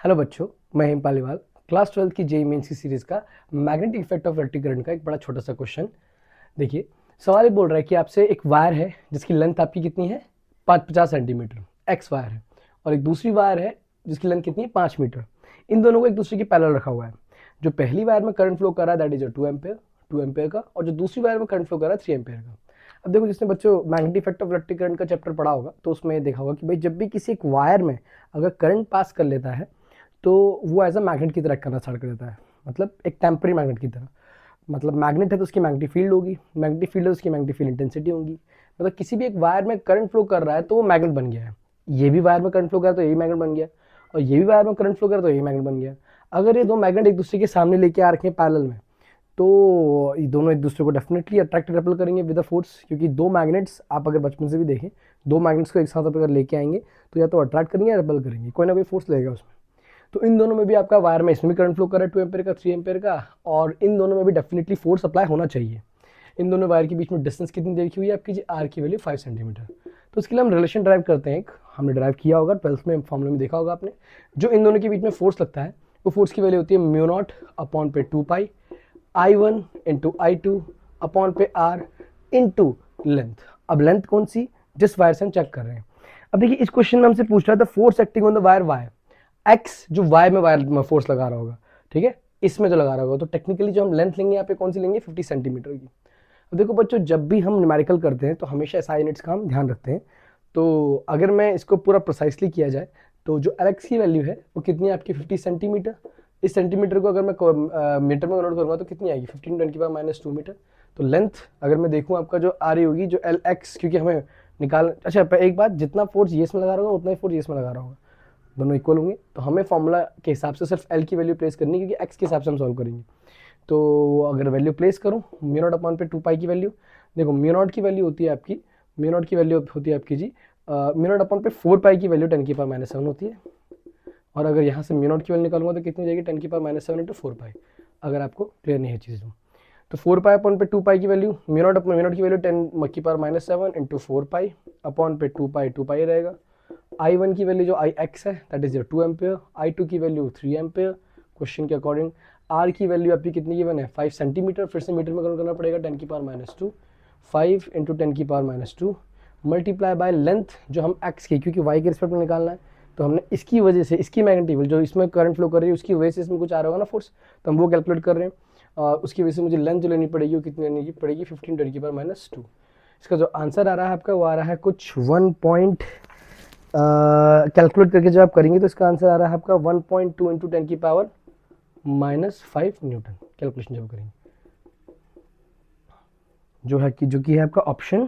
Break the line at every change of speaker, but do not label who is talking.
Hello बच्चों, मैं हेम Paliwal. Class 12 की जेईई मेंस की सीरीज का magnetic effect of electric current का एक बड़ा छोटा सा क्वेश्चन। देखिए, सवाल ये बोल रहा है कि आपसे एक वायर है जिसकी लेंथ आपकी कितनी है 50 सेंटीमीटर, एक्स वायर है, और एक दूसरी वायर है जिसकी लेंथ कितनी है 5 मीटर। इन दोनों को एक दूसरे के पैरेलल रखा हुआ है। जो पहली वायर में करंट फ्लो कर रहा है दैट इज 2 एम्पेयर का, और जो दूसरी वायर में करंट फ्लो कर रहा है 3 एम्पेयर का। अब देखो, जिसने बच्चों magnetic effect of electric current का चैप्टर पढ़ा होगा तो उसमें देखा होगा कि भाई जब भी किसी एक वायर में अगर करंट पास कर लेता है तो वो एज अ मैग्नेट की तरह करना स्टार्ट कर देता है। मतलब एक टेम्पररी मैग्नेट की तरह। मतलब मैग्नेट है तो उसकी मैग्नेटिक फील्ड होगी, मैग्नेटिक फील्ड है तो उसकी मैग्नेटिक फील्ड इंटेंसिटी होगी। मतलब किसी भी एक वायर में करंट फ्लो कर रहा है तो वो मैग्नेट बन गया है। ये भी वायर में करंट फ्लो कर रहा है तो यही मैग्नेट बन गया, और ये भी वायर में करंट फ्लो कर रहा है तो यही मैग्नेट बन गया। अगर ये दो मैग्नेट एक दूसरे के सामने लेके आ रखे हैं पैरेलल में, तो ये दोनों एक दूसरे को डेफिनेटली अट्रैक्ट रिपेल करेंगे विद अ फोर्स। क्योंकि दो मैग्नेट्स आप अगर बचपन से भी देखें, दो मैग्नेट्स को एक साथ अगर लेके आएंगे तो या तो अट्रैक्ट करेंगे या रिपेल करेंगे, कोई ना कोई फोर्स लगेगा उसमें। तो इन दोनों में भी आपका वायर में इसमें भी करंट फ्लो कर रहा है 2 एम्पेयर का, 3 एम्पेयर का, और इन दोनों में भी डेफिनेटली फोर्स अप्लाई होना चाहिए। इन दोनों वायर के बीच में डिस्टेंस कितनी देखी हुई है आपकी जी, आर की वैल्यू 5 सेंटीमीटर। तो उसके लिए हम रिलेशन ड्राइव करते हैं, एक हमने ड्राइव किया होगा 12th में, फॉर्मूले में देखा होगा आपने। जो इन दोनों के बीच में फोर्स लगता है वो फोर्स की वैल्यू होती है म्यू नॉट अपॉन पे 2 पाई I1 इंटू I2 अपॉन पे R इंटू लेंथ। अब लेंथ कौन सी, जिस वायर से हम चेक कर रहे हैं। अब देखिए, इस क्वेश्चन में हमसे पूछ रहा था force acting on the wire Y X, जो वायर में वायर में फोर्स लगा रहा होगा, ठीक है, इसमें जो लगा रहा होगा। तो टेक्निकली जो हम लेंथ लेंगे यहाँ पे कौन सी लेंगे, 50 सेंटीमीटर की। अब देखो बच्चों, जब भी हम न्यूमेरिकल करते हैं तो हमेशा एसआई यूनिट्स का हम ध्यान रखते हैं। तो अगर मैं इसको पूरा प्रोसाइसली किया जाए तो जो एलेक्स की वैल्यू है वो कितनी है आपकी 50 सेंटीमीटर। इस सेंटीमीटर को अगर मैं मीटर में कन्वर्ट करूँगा तो कितनी आएगी 15 × 10⁻² मीटर। तो लेंथ अगर मैं देखूँ आपका जो आ रही होगी जो एल एक्स, क्योंकि हमें निकाल, अच्छा एक बात, जितना फोर्स ये इसमें लगा रहा होगा उतना ही फोर्स ये इसमें लगा रहा होगा, दोनों इक्वल होंगे। तो हमें फॉर्मूला के हिसाब से सिर्फ एल की वैल्यू प्लेस करनी है, क्योंकि एक्स के हिसाब से हम सॉल्व करेंगे। तो अगर वैल्यू प्लेस करूँ म्यू नॉट अपॉन पे 2 पाई की वैल्यू, देखो म्यू नॉट की वैल्यू होती है आपकी, म्यू नॉट की वैल्यू होती है आपकी जी म्यू नॉट अपॉन पे 4 पाई की वैल्यू 10⁻⁻7 होती है। और अगर यहाँ से म्यू नॉट की वैल्यू निकालूंगा तो कितनी जाएगी 10⁻⁷ इंटू 4 पाई, अगर आपको क्लियर नहीं है चीज़ तो 4 पाई अपॉन पे 2 पाई की वैल्यू, म्यू नॉट की वैल्यू 10⁻⁷ इंटू 4 पाई अपॉन पे 2 पाई रहेगा। I1 की वैल्यू जो आई एक्स है दैट इज 2 एम्पेयर, I2 की वैल्यू 3 एम्पेयर क्वेश्चन के अकॉर्डिंग। R की वैल्यू आपकी कितनी गिवन है 5 सेंटीमीटर, फिर से मीटर में कन्वर्ट करना पड़ेगा 10⁻⁻², 5 इंटू 10⁻⁻² मल्टीप्लाई बाय लेंथ जो हम x की, क्योंकि y के रिस्पेक्ट में निकालना है, तो हमने इसकी वजह से, इसकी मैग्नेटिक जो इसमें करंट फ्लो कर रही है उसकी वजह से इसमें कुछ आ रहा होगा ना फोर्स, तो हम वो कैलकुलेट कर रहे हैं। और उसकी वजह से मुझे लेंथ जो लेनी पड़ेगी वो कितनी लेनी पड़ेगी 15 × 10⁻²। इसका जो आंसर आ रहा है आपका वो आ रहा है कुछ 1 पॉइंट, कैलकुलेट करके जब आप करेंगे तो इसका आंसर आ रहा है आपका 1.2 इंटू 10⁻⁻5 न्यूटन। कैलकुलेशन जब करेंगे जो है कि है आपका ऑप्शन